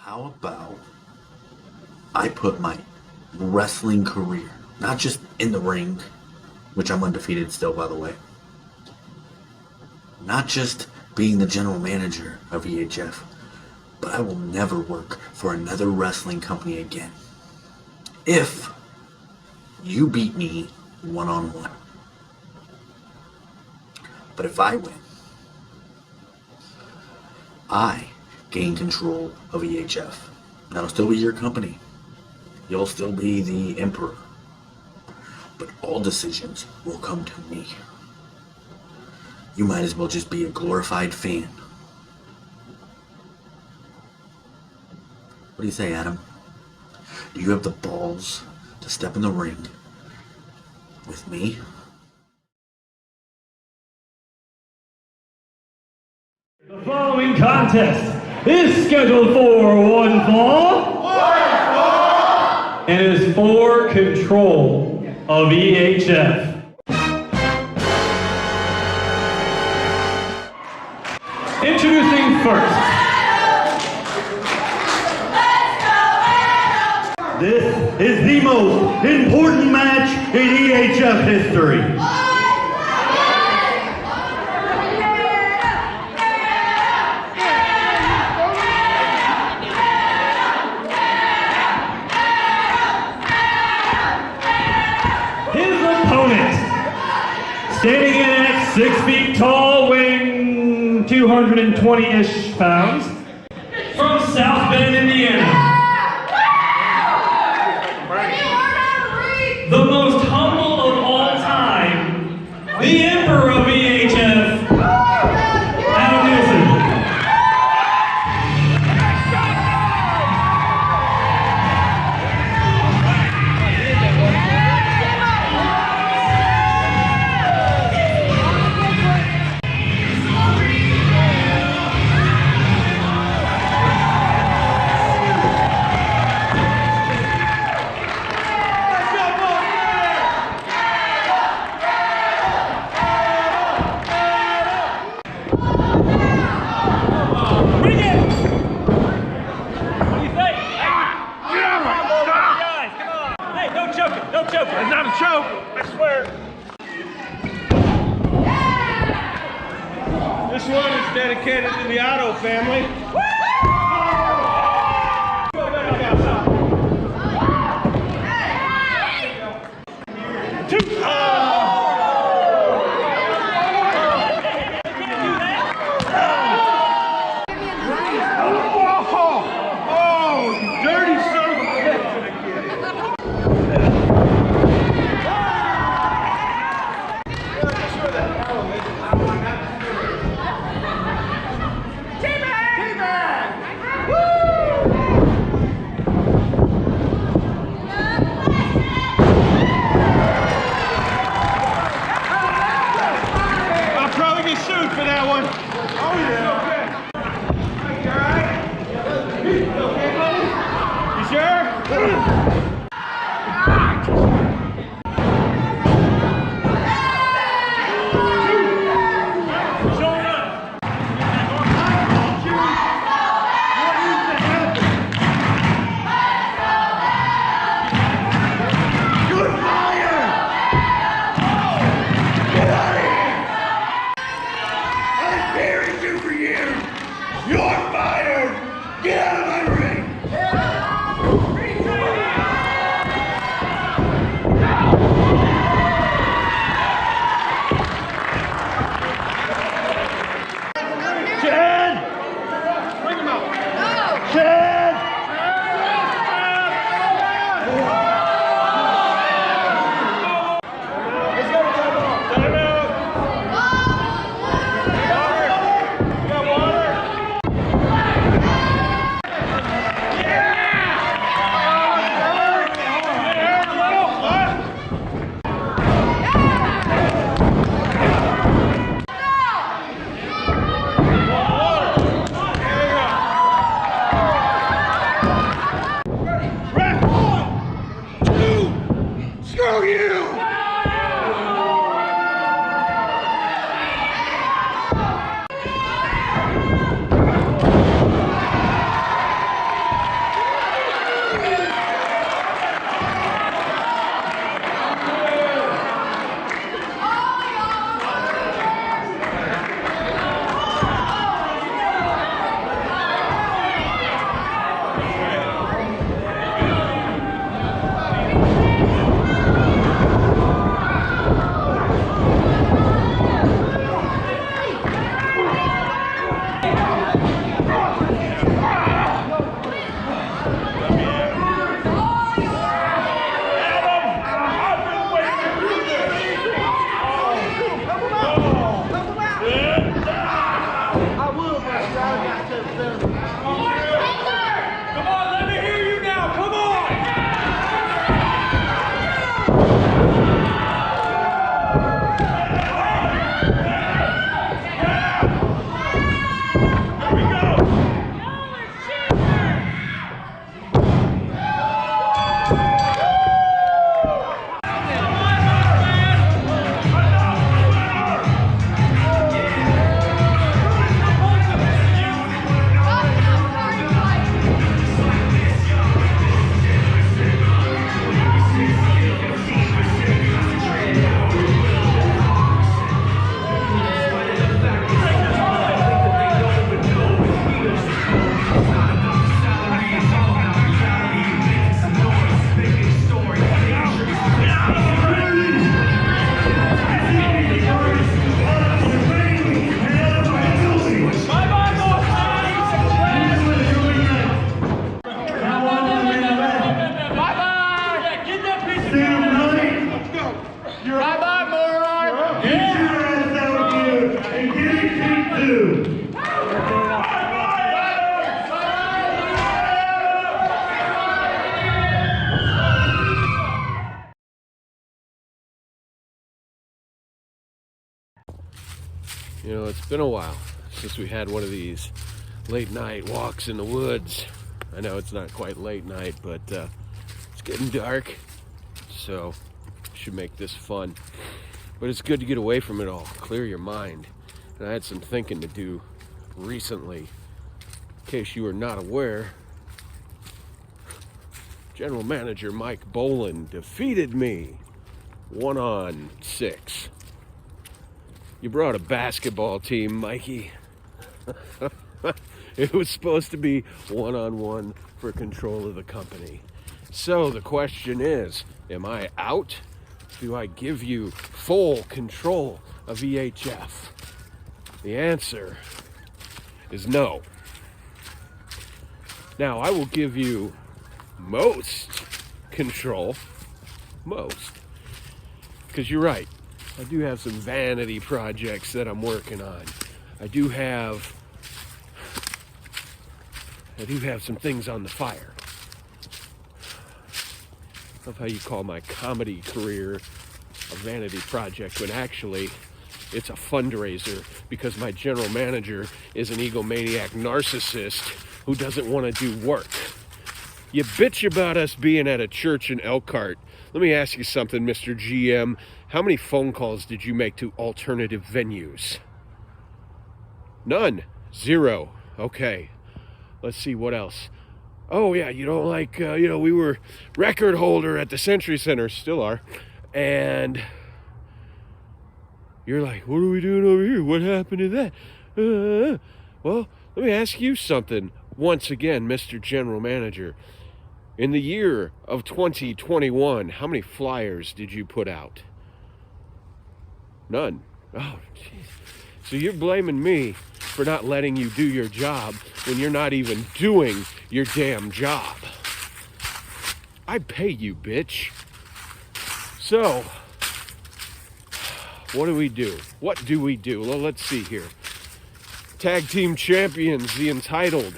How about I put my wrestling career, not just in the ring, which I'm undefeated still, by the way, not just being the general manager of EHF, but I will never work for another wrestling company again if you beat me one-on-one. But if I win, I gain control of EHF. That'll still be your company. You'll still be the emperor. But all decisions will come to me. You might as well just be a glorified fan. What do you say, Adam? Do you have the balls to step in the ring with me? The following contest is scheduled for one fall and is for control of EHF. Introducing first. This is the most important match in EHF history. His opponent, standing in at 6 feet tall, weighing 220-ish pounds, from South Bend, Indiana. The most humble of all time, the Emperor of EHF, Adam Nielsen. It's not a choke, I swear. This one is dedicated to the Otto family. For that one. Oh yeah. You alright? You okay, buddy? You sure? You know, it's been a while since we had one of these late night walks in the woods. I know it's not quite late night, but it's getting dark, so should make this fun. But it's good to get away from it all, clear your mind. And I had some thinking to do recently. In case you are not aware, General Manager Mike Bolin defeated me 1-on-6. You brought a basketball team, Mikey. It was supposed to be 1-on-1 for control of the company. So the question is, am I out? Do I give you full control of EHF? The answer is no. Now, I will give you most control. Most. Because you're right. I do have some vanity projects that I'm working on. I do have some things on the fire. I love how you call my comedy career a vanity project when actually it's a fundraiser because my general manager is an egomaniac narcissist who doesn't want to do work. You bitch about us being at a church in Elkhart. Let me ask you something, Mr. GM. How many phone calls did you make to alternative venues? None. 0. Okay. Let's see what else. Oh, yeah, you don't like, we were record holder at the Century Center, still are, and you're like, what are we doing over here? What happened to that? Well, let me ask you something once again, Mr. General Manager. In the year of 2021, how many flyers did you put out? None. Oh, jeez. So you're blaming me for not letting you do your job when you're not even doing your damn job. I pay you, bitch. So, what do we do? What do we do? Well, let's see here. Tag Team Champions, the Entitled.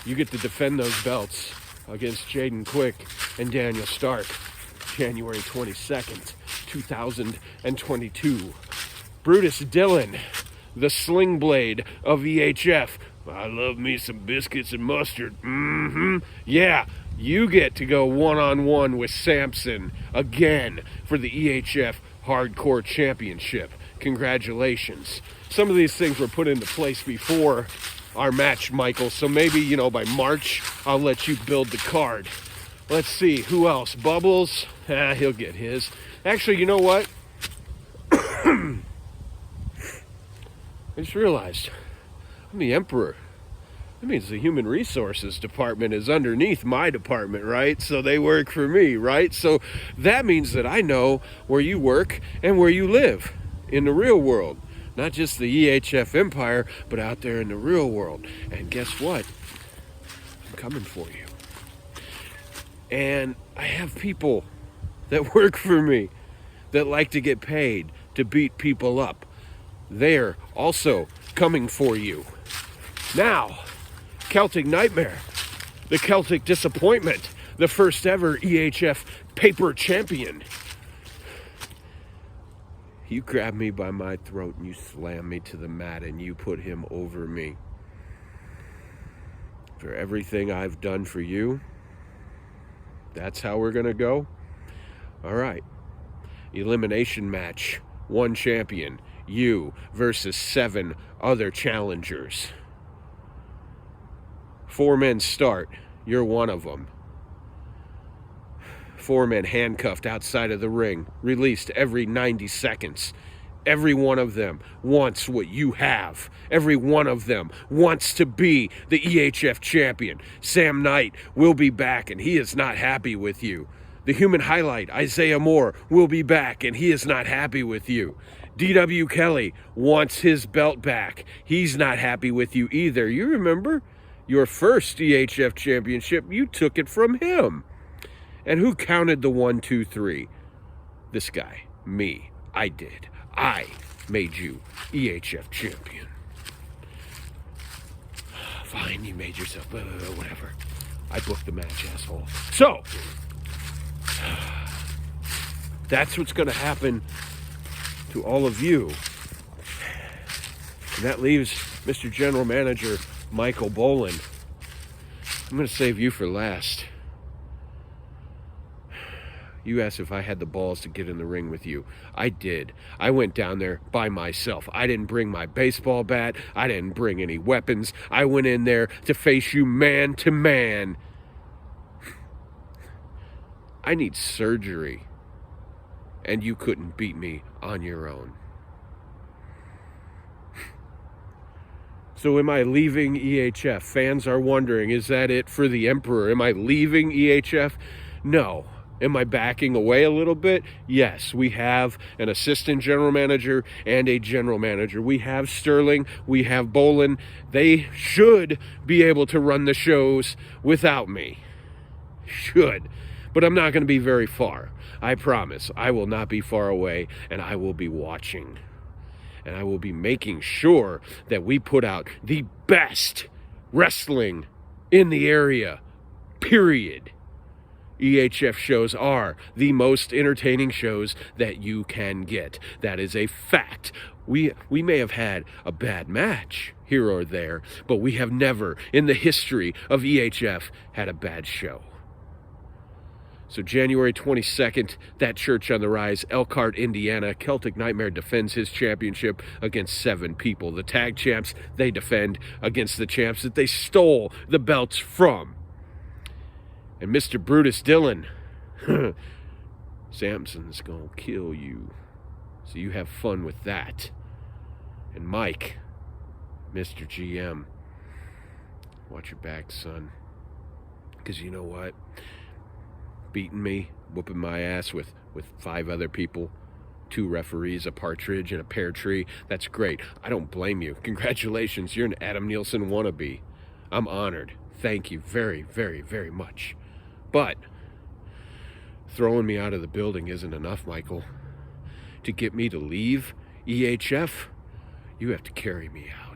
You get to defend those belts against Jaden Quick and Daniel Stark, January 22nd, 2022. Brutus Dillon, the Sling Blade of EHF. I love me some biscuits and mustard. Yeah, you get to go 1-on-1 with Samson again for the EHF Hardcore Championship. Congratulations. Some of these things were put into place before our match, Michael, so maybe, by March, I'll let you build the card. Let's see, who else? Bubbles? He'll get his. Actually, you know what? I just realized I'm the Emperor. That means the Human Resources Department is underneath my department, right? So they work for me, right? So that means that I know where you work and where you live in the real world. Not just the EHF empire, but out there in the real world. And guess what? I'm coming for you. And I have people that work for me that like to get paid to beat people up. They're also coming for you. Now, Celtic Nightmare, the Celtic Disappointment, the first ever EHF paper champion. You grab me by my throat and you slam me to the mat and you put him over me. For everything I've done for you, that's how we're gonna go? All right. Elimination match. 1 champion. You versus 7 other challengers. 4 men start. You're one of them. 4 men handcuffed outside of the ring. Released every 90 seconds. Every one of them wants what you have. Every one of them wants to be the EHF champion. Sam Knight will be back and he is not happy with you. The human highlight, Isaiah Moore, will be back and he is not happy with you. D.W. Kelley wants his belt back. He's not happy with you either. You remember your first EHF championship, you took it from him. And who counted the 1, 2, 3? This guy, me. I did. I made you EHF champion. Fine, you made yourself, whatever. I booked the match, asshole. So, that's what's going to happen to all of you. And that leaves Mr. General Manager Michael Bolin. I'm going to save you for last. You asked if I had the balls to get in the ring with you. I did. I went down there by myself. I didn't bring my baseball bat. I didn't bring any weapons. I went in there to face you man to man. I need surgery. And you couldn't beat me on your own. So am I leaving EHF? Fans are wondering, is that it for the Emperor? Am I leaving EHF? No. Am I backing away a little bit? Yes, we have an assistant general manager and a general manager. We have Sterling, we have Bolin. They should be able to run the shows without me. Should. But I'm not going to be very far. I promise. I will not be far away, and I will be watching. And I will be making sure that we put out the best wrestling in the area. Period. EHF shows are the most entertaining shows that you can get. That is a fact. We may have had a bad match here or there, but we have never in the history of EHF had a bad show. So January 22nd, that Church on the Rise, Elkhart, Indiana, Celtic Nightmare defends his championship against 7 people. The tag champs, they defend against the champs that they stole the belts from. And Mr. Brutus Dillon, Samson's gonna kill you. So you have fun with that. And Mike, Mr. GM, watch your back, son. Because you know what? Beating me, whooping my ass with 5 other people, 2 referees, a partridge, and a pear tree, that's great. I don't blame you. Congratulations, you're an Adam Nielsen wannabe. I'm honored. Thank you very, very, very much. But throwing me out of the building isn't enough, Michael. To get me to leave EHF, you have to carry me out.